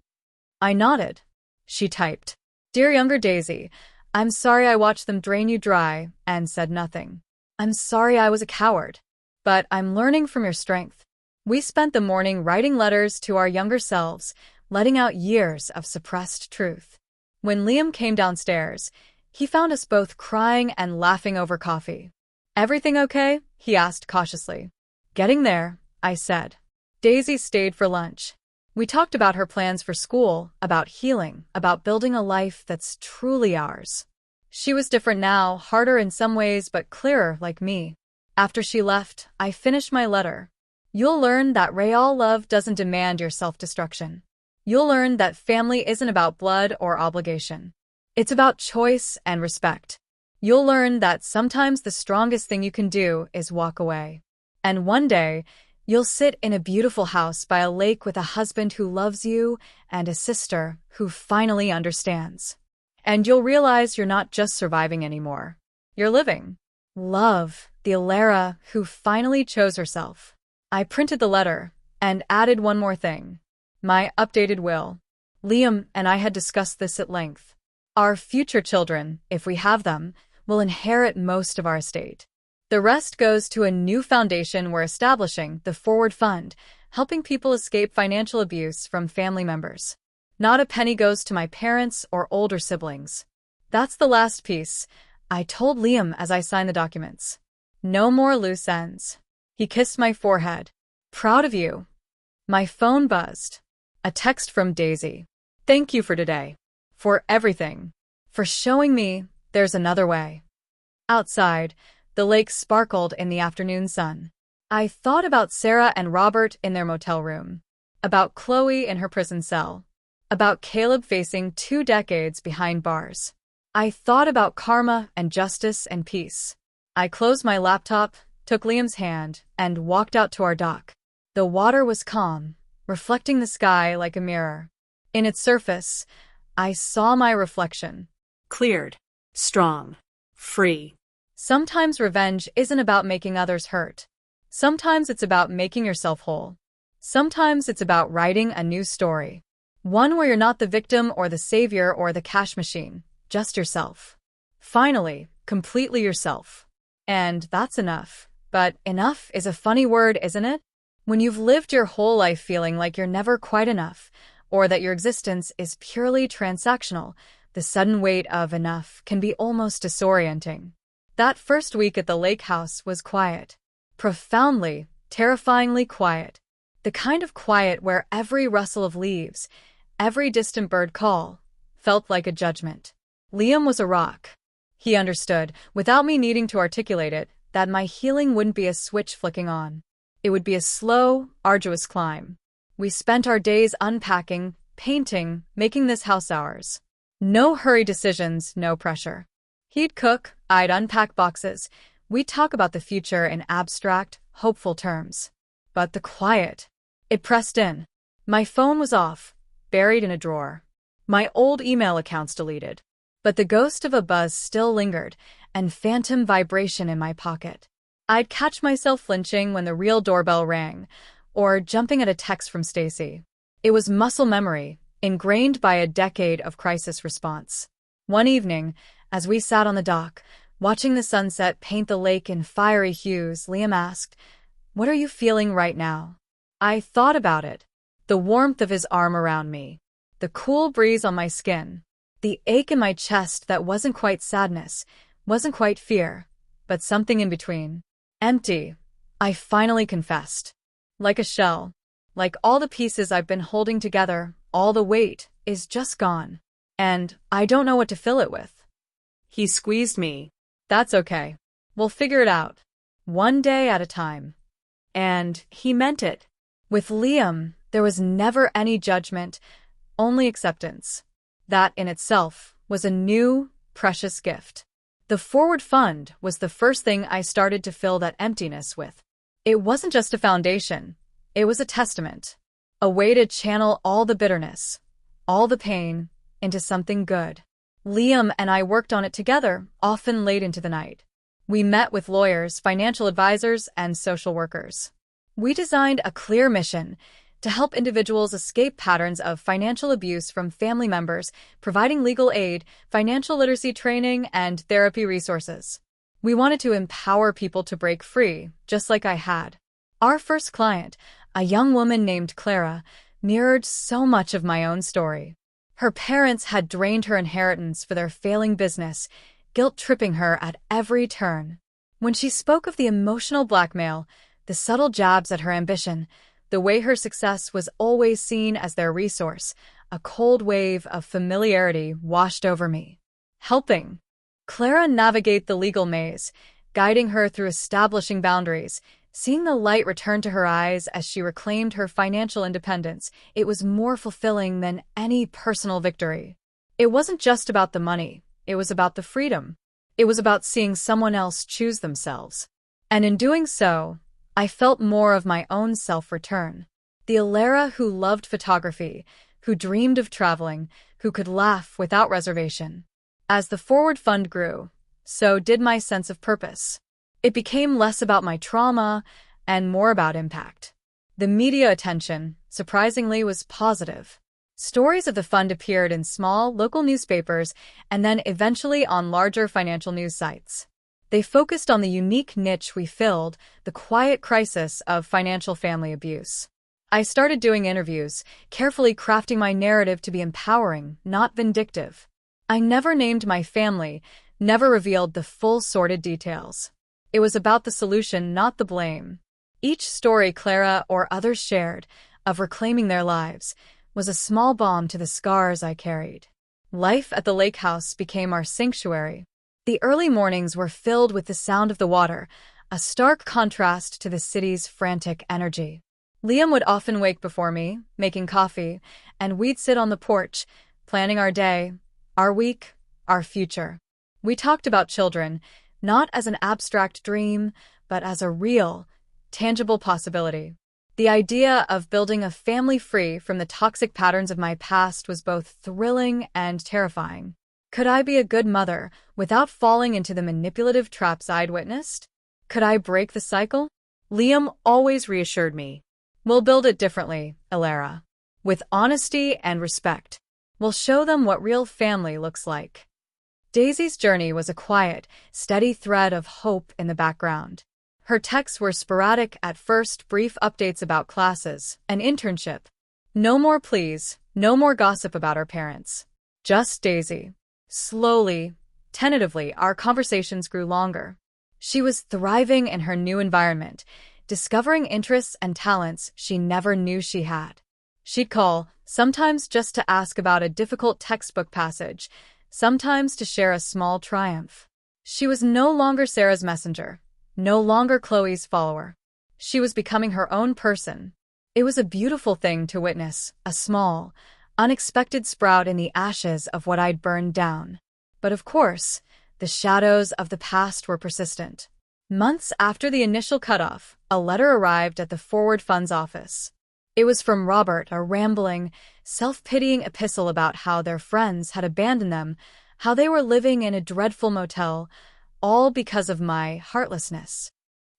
I nodded. She typed. Dear younger Daisy, I'm sorry I watched them drain you dry and said nothing. I'm sorry I was a coward. But I'm learning from your strength. We spent the morning writing letters to our younger selves, letting out years of suppressed truth. When Liam came downstairs, he found us both crying and laughing over coffee. Everything okay? He asked cautiously. Getting there, I said. Daisy stayed for lunch. We talked about her plans for school, about healing, about building a life that's truly ours. She was different now, harder in some ways, but clearer like me. After she left, I finished my letter. You'll learn that real love doesn't demand your self-destruction. You'll learn that family isn't about blood or obligation. It's about choice and respect. You'll learn that sometimes the strongest thing you can do is walk away. And one day, you'll sit in a beautiful house by a lake with a husband who loves you and a sister who finally understands. And you'll realize you're not just surviving anymore. You're living. Love, the Alara who finally chose herself. I printed the letter and added one more thing. My updated will. Liam and I had discussed this at length. Our future children, if we have them, will inherit most of our estate. The rest goes to a new foundation we're establishing, the Forward Fund, helping people escape financial abuse from family members. Not a penny goes to my parents or older siblings. That's the last piece, I told Liam as I signed the documents. No more loose ends. He kissed my forehead. Proud of you. My phone buzzed. A text from Daisy. Thank you for today. For everything. For showing me there's another way. Outside, the lake sparkled in the afternoon sun. I thought about Sarah and Robert in their motel room. About Chloe in her prison cell. About Caleb facing 2 decades behind bars. I thought about karma and justice and peace. I closed my laptop, took Liam's hand, and walked out to our dock. The water was calm, reflecting the sky like a mirror. In its surface, I saw my reflection. Cleared. Strong. Free. Sometimes revenge isn't about making others hurt. Sometimes it's about making yourself whole. Sometimes it's about writing a new story. One where you're not the victim or the savior or the cash machine, just yourself. Finally, completely yourself. And that's enough. But enough is a funny word, isn't it? When you've lived your whole life feeling like you're never quite enough, or that your existence is purely transactional, the sudden weight of enough can be almost disorienting. That first week at the lake house was quiet. Profoundly, terrifyingly quiet. The kind of quiet where every rustle of leaves, every distant bird call, felt like a judgment. Liam was a rock. He understood, without me needing to articulate it, that my healing wouldn't be a switch flicking on. It would be a slow, arduous climb. We spent our days unpacking, painting, making this house ours. No hurried decisions, no pressure. He'd cook, I'd unpack boxes. We'd talk about the future in abstract, hopeful terms. But the quiet, it pressed in. My phone was off, buried in a drawer. My old email accounts deleted. But the ghost of a buzz still lingered, and phantom vibration in my pocket. I'd catch myself flinching when the real doorbell rang, or jumping at a text from Stacy. It was muscle memory, ingrained by a decade of crisis response. One evening, as we sat on the dock, watching the sunset paint the lake in fiery hues, Liam asked, "What are you feeling right now?" I thought about it. The warmth of his arm around me. The cool breeze on my skin. The ache in my chest that wasn't quite sadness, wasn't quite fear, but something in between. Empty, I finally confessed. Like a shell. Like all the pieces I've been holding together, all the weight is just gone. And I don't know what to fill it with. He squeezed me. That's okay. We'll figure it out. One day at a time. And he meant it. With Liam, there was never any judgment, only acceptance. That in itself was a new, precious gift. The Forward Fund was the first thing I started to fill that emptiness with. It wasn't just a foundation. It was a testament. A way to channel all the bitterness, all the pain, into something good. Liam and I worked on it together, often late into the night. We met with lawyers, financial advisors, and social workers. We designed a clear mission to help individuals escape patterns of financial abuse from family members, providing legal aid, financial literacy training, and therapy resources. We wanted to empower people to break free, just like I had. Our first client, a young woman named Clara, mirrored so much of my own story. Her parents had drained her inheritance for their failing business, guilt-tripping her at every turn. When she spoke of the emotional blackmail, the subtle jabs at her ambition, the way her success was always seen as their resource, a cold wave of familiarity washed over me. Helping Clara navigate the legal maze, guiding her through establishing boundaries, seeing the light return to her eyes as she reclaimed her financial independence, it was more fulfilling than any personal victory. It wasn't just about the money, it was about the freedom. It was about seeing someone else choose themselves. And in doing so, I felt more of my own self return. The Alara who loved photography, who dreamed of traveling, who could laugh without reservation. As the Forward Fund grew, so did my sense of purpose. It became less about my trauma and more about impact. The media attention, surprisingly, was positive. Stories of the fund appeared in small, local newspapers and then eventually on larger financial news sites. They focused on the unique niche we filled, the quiet crisis of financial family abuse. I started doing interviews, carefully crafting my narrative to be empowering, not vindictive. I never named my family, never revealed the full sordid details. It was about the solution, not the blame. Each story Clara or others shared, of reclaiming their lives, was a small balm to the scars I carried. Life at the lake house became our sanctuary. The early mornings were filled with the sound of the water, a stark contrast to the city's frantic energy. Liam would often wake before me, making coffee, and we'd sit on the porch, planning our day, our week, our future. We talked about children, not as an abstract dream, but as a real, tangible possibility. The idea of building a family free from the toxic patterns of my past was both thrilling and terrifying. Could I be a good mother without falling into the manipulative traps I'd witnessed? Could I break the cycle? Liam always reassured me. We'll build it differently, Alara. With honesty and respect. We'll show them what real family looks like. Daisy's journey was a quiet, steady thread of hope in the background. Her texts were sporadic at first, brief updates about classes, an internship. No more pleas, no more gossip about our parents. Just Daisy. Slowly, tentatively, our conversations grew longer. She was thriving in her new environment, discovering interests and talents she never knew she had. She'd call, sometimes just to ask about a difficult textbook passage, sometimes to share a small triumph. She was no longer Sarah's messenger, no longer Chloe's follower. She was becoming her own person. It was a beautiful thing to witness, a small, unexpected sprout in the ashes of what I'd burned down. But of course, the shadows of the past were persistent. Months after the initial cutoff, a letter arrived at the Forward Fund's office. It was from Robert, a rambling, self-pitying epistle about how their friends had abandoned them, how they were living in a dreadful motel, all because of my heartlessness.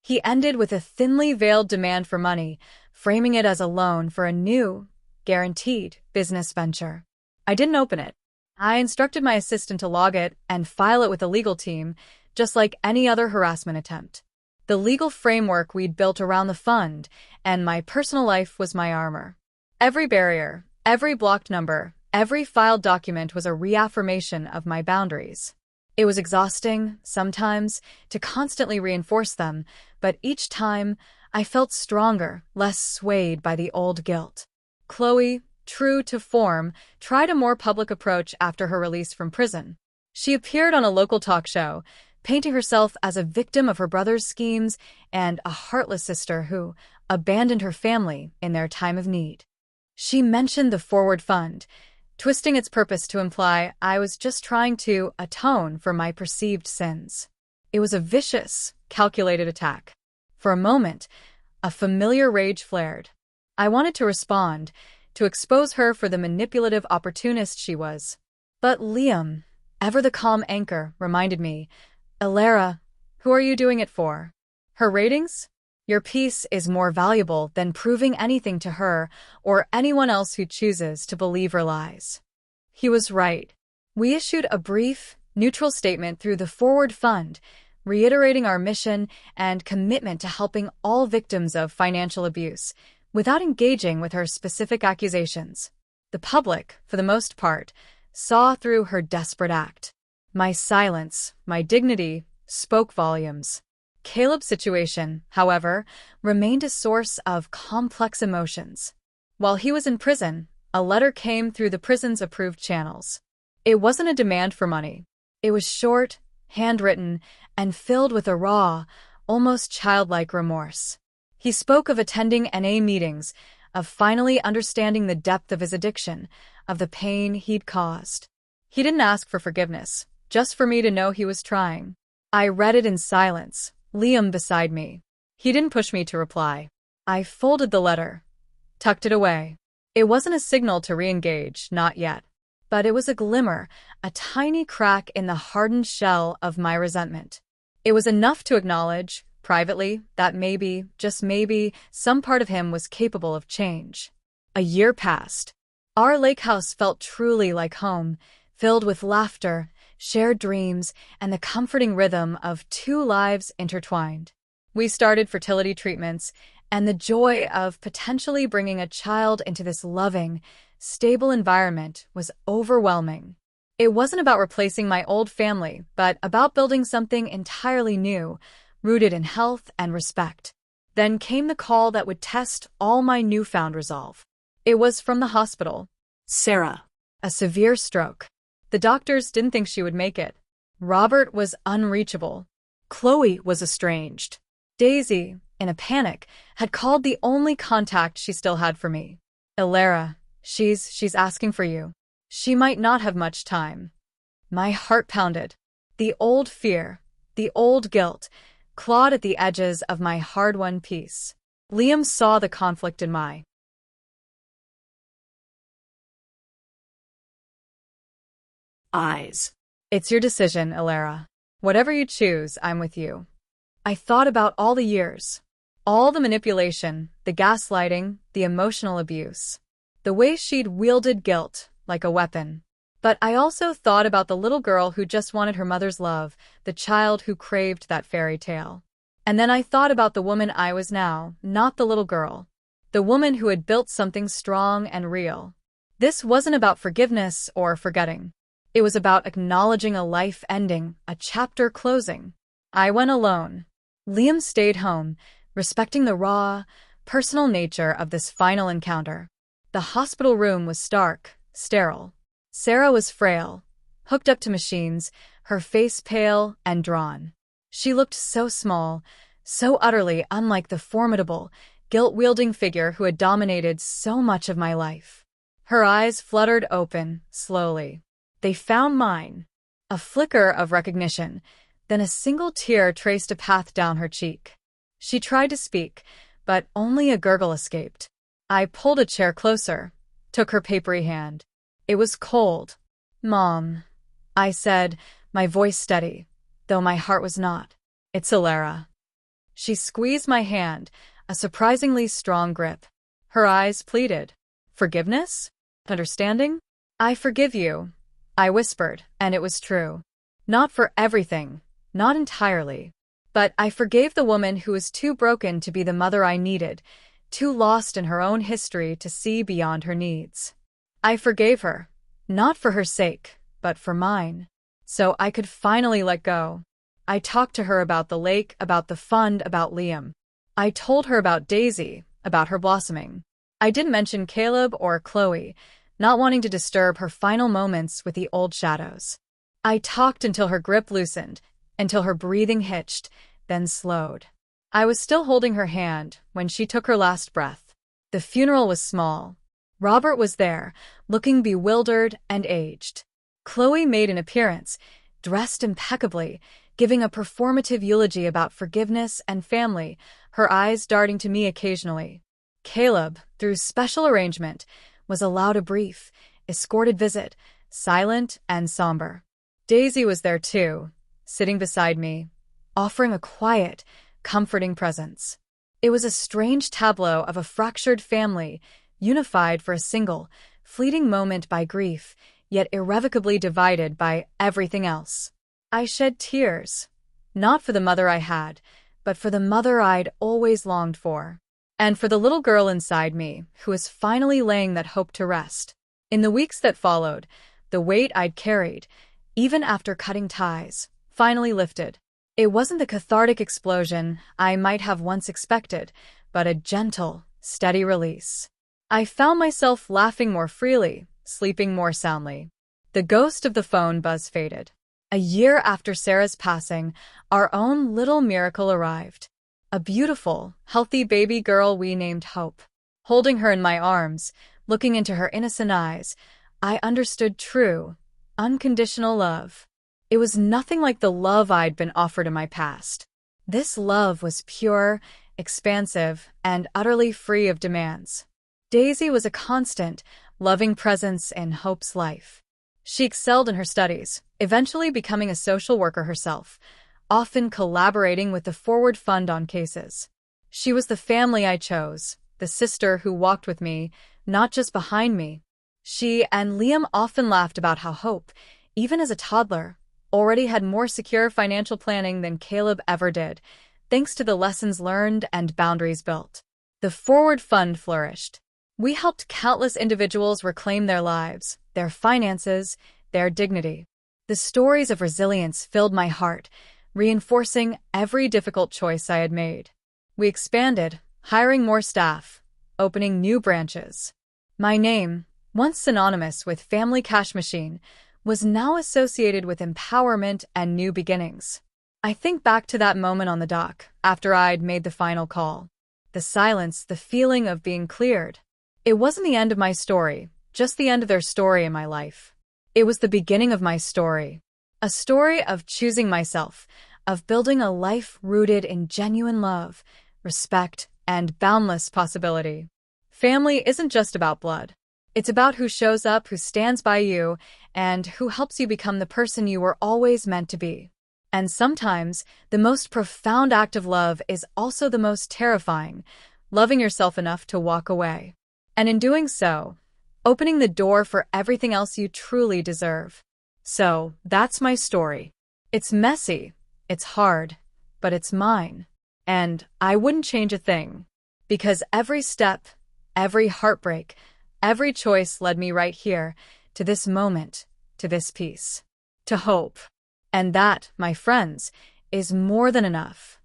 He ended with a thinly veiled demand for money, framing it as a loan for a new, guaranteed business venture. I didn't open it. I instructed my assistant to log it and file it with the legal team, just like any other harassment attempt. The legal framework we'd built around the fund, and my personal life was my armor. Every barrier, every blocked number, every filed document was a reaffirmation of my boundaries. It was exhausting, sometimes, to constantly reinforce them, but each time, I felt stronger, less swayed by the old guilt. Chloe, true to form, tried a more public approach after her release from prison. She appeared on a local talk show, painting herself as a victim of her brother's schemes and a heartless sister who abandoned her family in their time of need. She mentioned the forward fund, twisting its purpose to imply I was just trying to atone for my perceived sins. It was a vicious, calculated attack. For a moment, a familiar rage flared. I wanted to respond, to expose her for the manipulative opportunist she was. But Liam, ever the calm anchor, reminded me, Alara, who are you doing it for? Her ratings? Your peace is more valuable than proving anything to her or anyone else who chooses to believe her lies. He was right. We issued a brief, neutral statement through the Forward Fund, reiterating our mission and commitment to helping all victims of financial abuse, without engaging with her specific accusations. The public, for the most part, saw through her desperate act. My silence, my dignity, spoke volumes. Caleb's situation, however, remained a source of complex emotions. While he was in prison, a letter came through the prison's approved channels. It wasn't a demand for money. It was short, handwritten, and filled with a raw, almost childlike remorse. He spoke of attending NA meetings, of finally understanding the depth of his addiction, of the pain he'd caused. He didn't ask for forgiveness, just for me to know he was trying. I read it in silence, Liam beside me. He didn't push me to reply. I folded the letter, tucked it away. It wasn't a signal to re-engage, not yet. But it was a glimmer, a tiny crack in the hardened shell of my resentment. It was enough to acknowledge, privately, that maybe, just maybe, some part of him was capable of change. A year passed. Our lake house felt truly like home, filled with laughter, shared dreams, and the comforting rhythm of two lives intertwined. We started fertility treatments, and the joy of potentially bringing a child into this loving, stable environment was overwhelming. It wasn't about replacing my old family, but about building something entirely new, rooted in health and respect. Then came the call that would test all my newfound resolve. It was from the hospital. Sarah. A severe stroke. The doctors didn't think she would make it. Robert was unreachable. Chloe was estranged. Daisy, in a panic, had called the only contact she still had for me. Alara, she's asking for you. She might not have much time. My heart pounded. The old fear, the old guilt, clawed at the edges of my hard-won peace. Liam saw the conflict in my eyes. It's your decision, Alara. Whatever you choose, I'm with you. I thought about all the years. All the manipulation, the gaslighting, the emotional abuse. The way she'd wielded guilt like a weapon. But I also thought about the little girl who just wanted her mother's love, the child who craved that fairy tale. And then I thought about the woman I was now, not the little girl. The woman who had built something strong and real. This wasn't about forgiveness or forgetting. It was about acknowledging a life ending, a chapter closing. I went alone. Liam stayed home, respecting the raw, personal nature of this final encounter. The hospital room was stark, sterile. Sarah was frail, hooked up to machines, her face pale and drawn. She looked so small, so utterly unlike the formidable, guilt-wielding figure who had dominated so much of my life. Her eyes fluttered open, slowly. They found mine. A flicker of recognition, then a single tear traced a path down her cheek. She tried to speak, but only a gurgle escaped. I pulled a chair closer, took her papery hand. It was cold. Mom, I said, my voice steady, though my heart was not. It's Alara. She squeezed my hand, a surprisingly strong grip. Her eyes pleaded. Forgiveness? Understanding? I forgive you, I whispered, and it was true. Not for everything, not entirely. But I forgave the woman who was too broken to be the mother I needed, too lost in her own history to see beyond her needs. I forgave her, not for her sake, but for mine. So I could finally let go. I talked to her about the lake, about the fund, about Liam. I told her about Daisy, about her blossoming. I didn't mention Caleb or Chloe, not wanting to disturb her final moments with the old shadows. I talked until her grip loosened, until her breathing hitched, then slowed. I was still holding her hand when she took her last breath. The funeral was small. Robert was there, looking bewildered and aged. Chloe made an appearance, dressed impeccably, giving a performative eulogy about forgiveness and family, her eyes darting to me occasionally. Caleb, through special arrangement, was allowed a brief, escorted visit, silent and somber. Daisy was there too, sitting beside me, offering a quiet, comforting presence. It was a strange tableau of a fractured family, unified for a single, fleeting moment by grief, yet irrevocably divided by everything else. I shed tears, not for the mother I had, but for the mother I'd always longed for, and for the little girl inside me who was finally laying that hope to rest. In the weeks that followed, the weight I'd carried, even after cutting ties, finally lifted. It wasn't the cathartic explosion I might have once expected, but a gentle, steady release. I found myself laughing more freely, sleeping more soundly. The ghost of the phone buzz faded. A year after Sarah's passing, our own little miracle arrived. A beautiful, healthy baby girl we named Hope. Holding her in my arms, looking into her innocent eyes, I understood true, unconditional love. It was nothing like the love I'd been offered in my past. This love was pure, expansive, and utterly free of demands. Daisy was a constant, loving presence in Hope's life. She excelled in her studies, eventually becoming a social worker herself, often collaborating with the Forward Fund on cases. She was the family I chose, the sister who walked with me, not just behind me. She and Liam often laughed about how Hope, even as a toddler, already had more secure financial planning than Caleb ever did, thanks to the lessons learned and boundaries built. The Forward Fund flourished. We helped countless individuals reclaim their lives, their finances, their dignity. The stories of resilience filled my heart, reinforcing every difficult choice I had made. We expanded, hiring more staff, opening new branches. My name, once synonymous with Family Cash Machine, was now associated with empowerment and new beginnings. I think back to that moment on the dock, after I'd made the final call. The silence, the feeling of being cleared. It wasn't the end of my story, just the end of their story in my life. It was the beginning of my story. A story of choosing myself, of building a life rooted in genuine love, respect, and boundless possibility. Family isn't just about blood. It's about who shows up, who stands by you, and who helps you become the person you were always meant to be. And sometimes, the most profound act of love is also the most terrifying, loving yourself enough to walk away. And in doing so, opening the door for everything else you truly deserve. So, that's my story. It's messy, it's hard, but it's mine. And I wouldn't change a thing. Because every step, every heartbreak, every choice led me right here, to this moment, to this peace, to hope. And that, my friends, is more than enough.